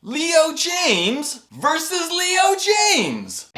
Leo Jaymz versus Leo Jaymz.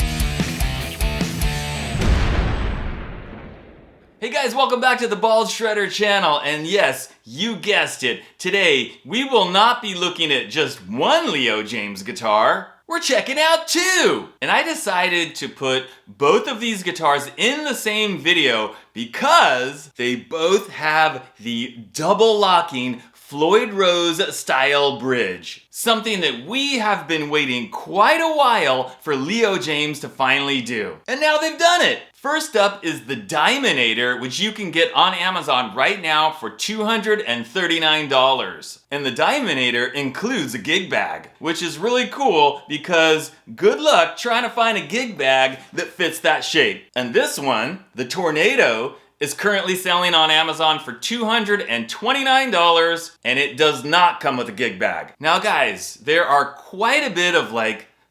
Hey guys, welcome back to the Bald Shredder channel, and yes, you guessed it, today we will not be looking at just one Leo Jaymz guitar, we're checking out two! And I decided to put both of these guitars in the same video because they both have the double locking Floyd Rose style bridge. Something that we have been waiting quite a while for Leo Jaymz to finally do. And now they've done it! First up is the Diminator, which you can get on Amazon right now for $239. And the Diminator includes a gig bag, which is really cool because good luck trying to find a gig bag that fits that shape. And this one, the Tornado, is currently selling on Amazon for $229, and it does not come with a gig bag. Now guys, there are quite a bit of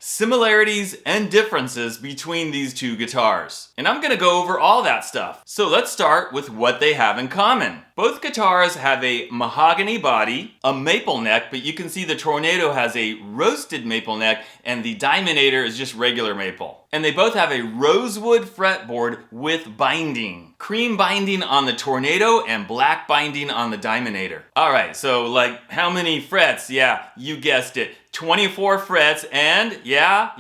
similarities and differences between these two guitars. And I'm gonna go over all that stuff. So let's start with what they have in common. Both guitars have a mahogany body, a maple neck, but you can see the Tornado has a roasted maple neck and the Diminator is just regular maple. And they both have a rosewood fretboard with binding. Cream binding on the Tornado and black binding on the Diminator. Alright, so how many frets? Yeah, you guessed it. 24 frets and yeah,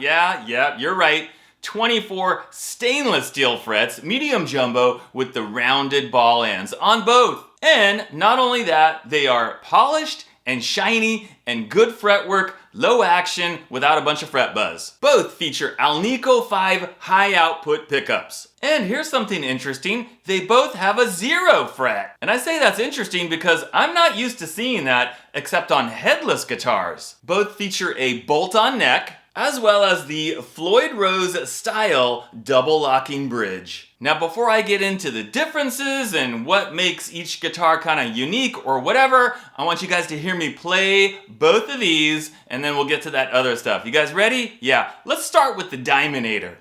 you're right. 24 stainless steel frets, medium jumbo with the rounded ball ends on both. And not only that, they are polished and shiny and good fretwork, low action without a bunch of fret buzz. Both feature Alnico 5 high output pickups. And here's something interesting, they both have a 0 fret. And I say that's interesting because I'm not used to seeing that except on headless guitars. Both feature a bolt-on neck, as well as the Floyd Rose style double locking bridge. Now before I get into the differences and what makes each guitar kind of unique or whatever, I want you guys to hear me play both of these and then we'll get to that other stuff. You guys ready? Yeah, let's start with the Diminator.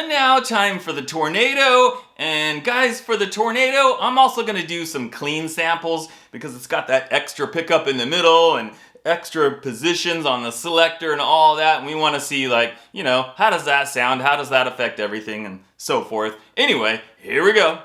Now time for the Tornado, and guys, for the Tornado I'm also going to do some clean samples because it's got that extra pickup in the middle and extra positions on the selector and all that, and we want to see how does that sound, how does that affect everything and so forth. Anyway, here we go.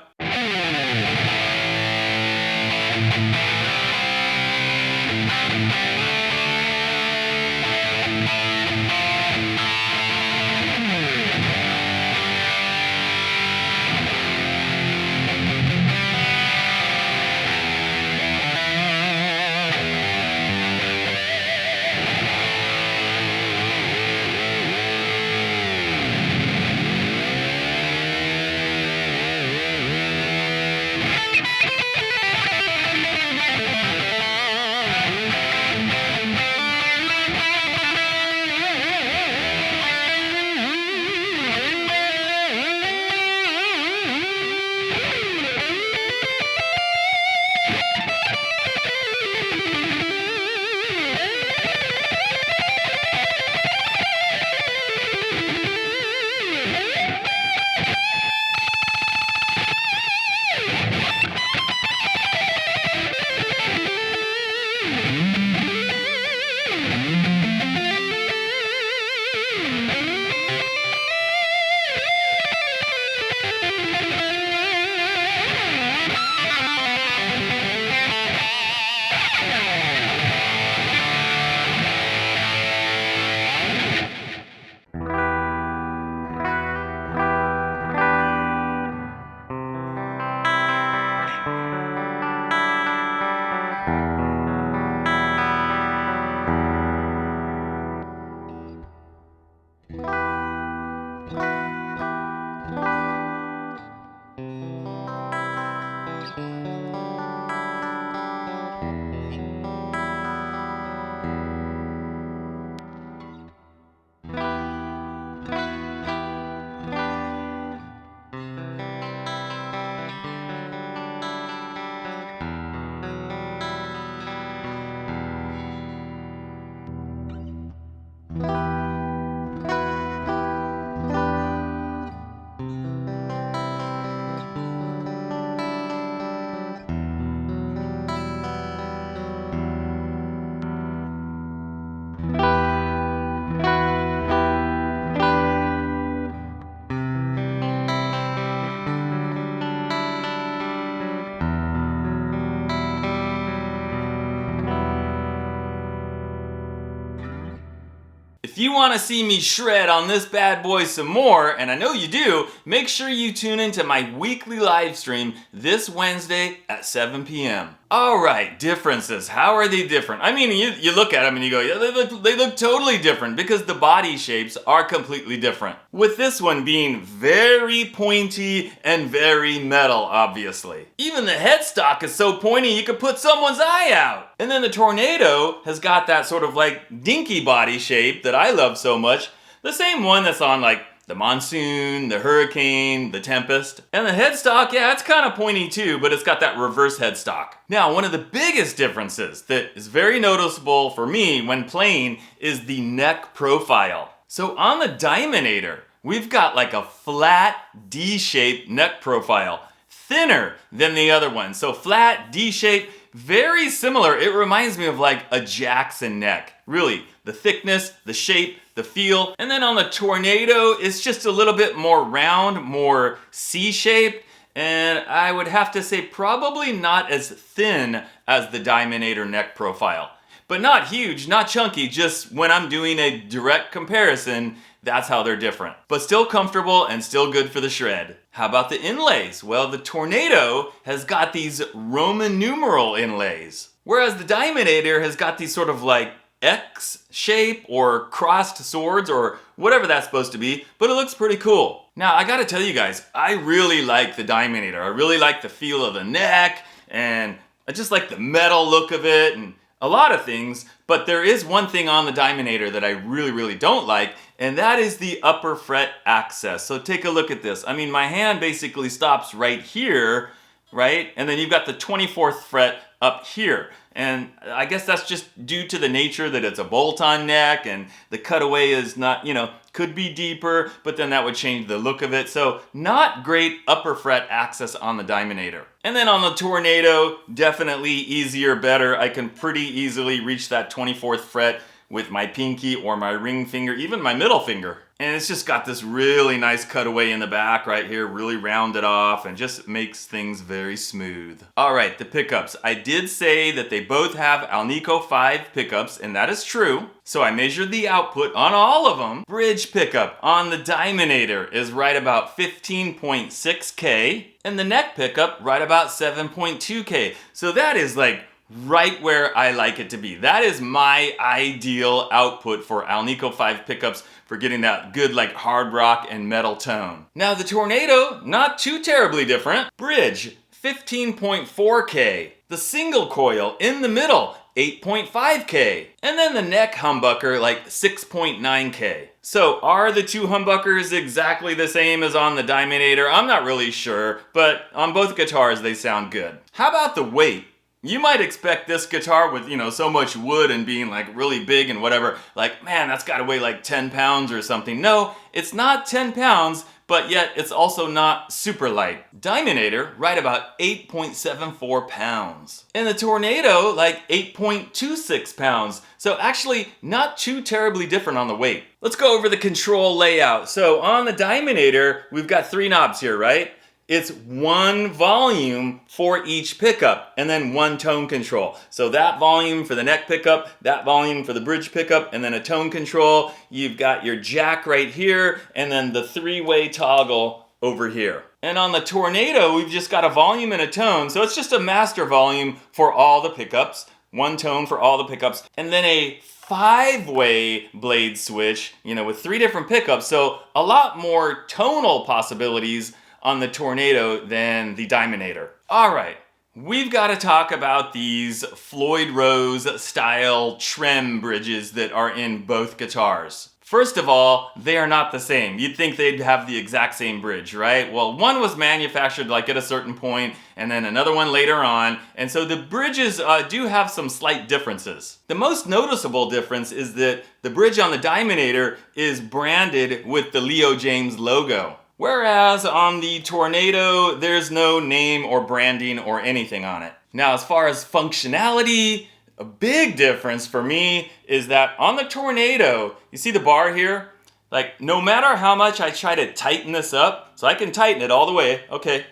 If you want to see me shred on this bad boy some more, and I know you do, make sure you tune into my weekly live stream this Wednesday at 7 p.m. Alright, differences. How are they different? I mean, you look at them and you go, yeah, they look totally different because the body shapes are completely different. With this one being very pointy and very metal, obviously. Even the headstock is so pointy you could put someone's eye out. And then the Tornado has got that sort of like dinky body shape that I love so much. The same one that's on like the Monsoon, the Hurricane, the Tempest. And the headstock, yeah, it's kind of pointy too, but it's got that reverse headstock. Now, one of the biggest differences that is very noticeable for me when playing is the neck profile. So on the Diminator, we've got like a flat D-shaped neck profile, thinner than the other one. So flat, D-shaped, very similar. It reminds me of like a Jackson neck. Really, the thickness, the shape, the feel. And then on the Tornado, it's just a little bit more round, more C-shaped. And I would have to say probably not as thin as the Diminator neck profile. But not huge, not chunky, just when I'm doing a direct comparison, that's how they're different. But still comfortable and still good for the shred. How about the inlays? Well, the Tornado has got these Roman numeral inlays, whereas the Diminator has got these sort of like X shape or crossed swords or whatever that's supposed to be, but it looks pretty cool. Now, I gotta tell you guys, I really like the Diminator. I really like the feel of the neck, and I just like the metal look of it, and a lot of things, but there is one thing on the Diminator that I really don't like, and that is the upper fret access. So take a look at this. I mean, my hand basically stops right here, right? And then you've got the 24th fret up here. And I guess that's just due to the nature that it's a bolt-on neck and the cutaway is not, could be deeper, but then that would change the look of it. So not great upper fret access on the Diminator. And then on the Tornado, definitely easier, better. I can pretty easily reach that 24th fret with my pinky or my ring finger, even my middle finger. And it's just got this really nice cutaway in the back right here, really rounded off, and just makes things very smooth. All right, the pickups. I did say that they both have Alnico 5 pickups, and that is true. So I measured the output on all of them. Bridge pickup on the Diminator is right about 15.6K, and the neck pickup right about 7.2K. So that is like right where I like it to be. That is my ideal output for Alnico 5 pickups for getting that good like hard rock and metal tone. Now the Tornado, not too terribly different. Bridge, 15.4K. The single coil in the middle, 8.5K. And then the neck humbucker, like 6.9K. So are the two humbuckers exactly the same as on the Diminator? I'm not really sure, but on both guitars they sound good. How about the weight? You might expect this guitar with, so much wood and being like really big and whatever, like, man, that's gotta weigh like 10 pounds or something. No, it's not 10 pounds, but yet it's also not super light. Diminator, right about 8.74 pounds. And the Tornado, like 8.26 pounds. So actually not too terribly different on the weight. Let's go over the control layout. So on the Diminator, we've got 3 knobs here, right? It's one volume for each pickup and then one tone control. So that volume for the neck pickup, that volume for the bridge pickup, and then a tone control. You've got your jack right here and then the 3-way toggle over here. And on the Tornado, we've just got a volume and a tone. So it's just a master volume for all the pickups, one tone for all the pickups, and then a 5-way blade switch, with 3 different pickups. So a lot more tonal possibilities on the Tornado than the Diminator. All right, we've got to talk about these Floyd Rose style trem bridges that are in both guitars. First of all, they are not the same. You'd think they'd have the exact same bridge, right? Well, one was manufactured like at a certain point, and then another one later on, and so the bridges do have some slight differences. The most noticeable difference is that the bridge on the Diminator is branded with the Leo Jaymz logo. Whereas on the Tornado, there's no name or branding or anything on it. Now, as far as functionality, a big difference for me is that on the Tornado, you see the bar here? Like, no matter how much I try to tighten this up, so I can tighten it all the way, okay,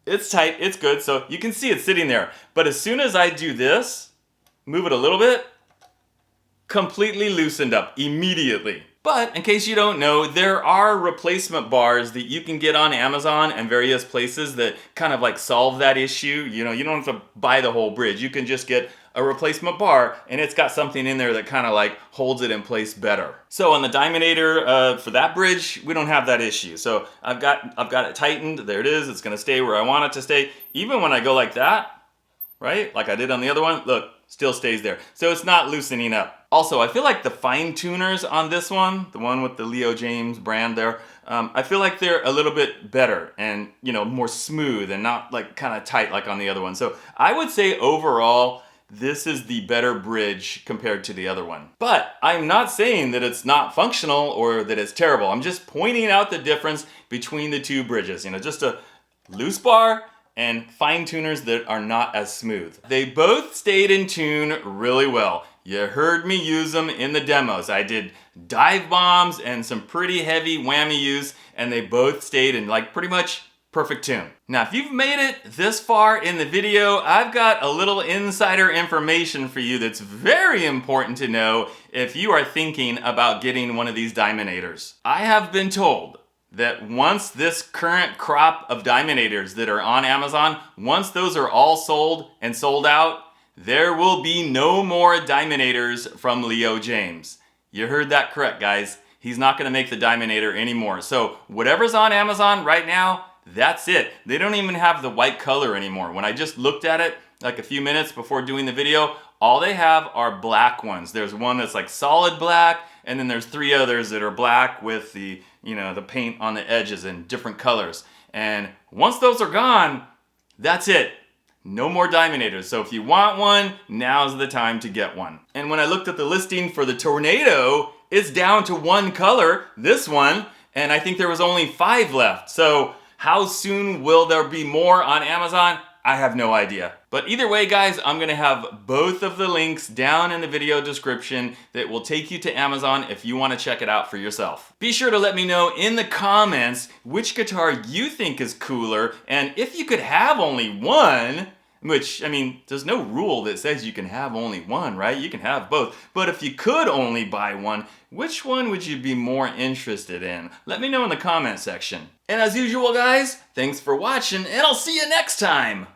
it's tight, it's good, so you can see it sitting there. But as soon as I do this, move it a little bit, completely loosened up immediately. But in case you don't know, there are replacement bars that you can get on Amazon and various places that kind of like solve that issue. You know, you don't have to buy the whole bridge. You can just get a replacement bar and it's got something in there that kind of like holds it in place better. So on the Diminator, for that bridge, we don't have that issue. So I've got it tightened. There it is. It's gonna stay where I want it to stay. Even when I go like that, right? Like I did on the other one, look, still stays there. So it's not loosening up. Also, I feel like the fine tuners on this one, the one with the Leo Jaymz brand there, I feel like they're a little bit better and, you know, more smooth and not like kind of tight like on the other one. So I would say overall, this is the better bridge compared to the other one. But I'm not saying that it's not functional or that it's terrible. I'm just pointing out the difference between the two bridges. You know, just a loose bar and fine tuners that are not as smooth. They both stayed in tune really well. You heard me use them in the demos. I did dive bombs and some pretty heavy whammy use, and they both stayed in like pretty much perfect tune. Now, if you've made it this far in the video, I've got a little insider information for you that's very important to know if you are thinking about getting one of these Diminators. I have been told that once this current crop of Diminators that are on Amazon, once those are all sold and sold out, there will be no more Diminators from Leo Jaymz. You heard that correct, guys. He's not gonna make the Diminator anymore. So whatever's on Amazon right now, that's it. They don't even have the white color anymore. When I just looked at it like a few minutes before doing the video, all they have are black ones. There's one that's like solid black, and then there's 3 others that are black with the, you know, the paint on the edges in different colors. And once those are gone, that's it. No more Diminators. So if you want one, now's the time to get one. And when I looked at the listing for the Tornado, it's down to 1 color, this one, and I think there was only 5 left. So how soon will there be more on Amazon? I have no idea. But either way, guys, I'm gonna have both of the links down in the video description that will take you to Amazon if you wanna check it out for yourself. Be sure to let me know in the comments which guitar you think is cooler, and if you could have only one, which, I mean, there's no rule that says you can have only one, right? You can have both. But if you could only buy one, which one would you be more interested in? Let me know in the comment section. And as usual, guys, thanks for watching, and I'll see you next time.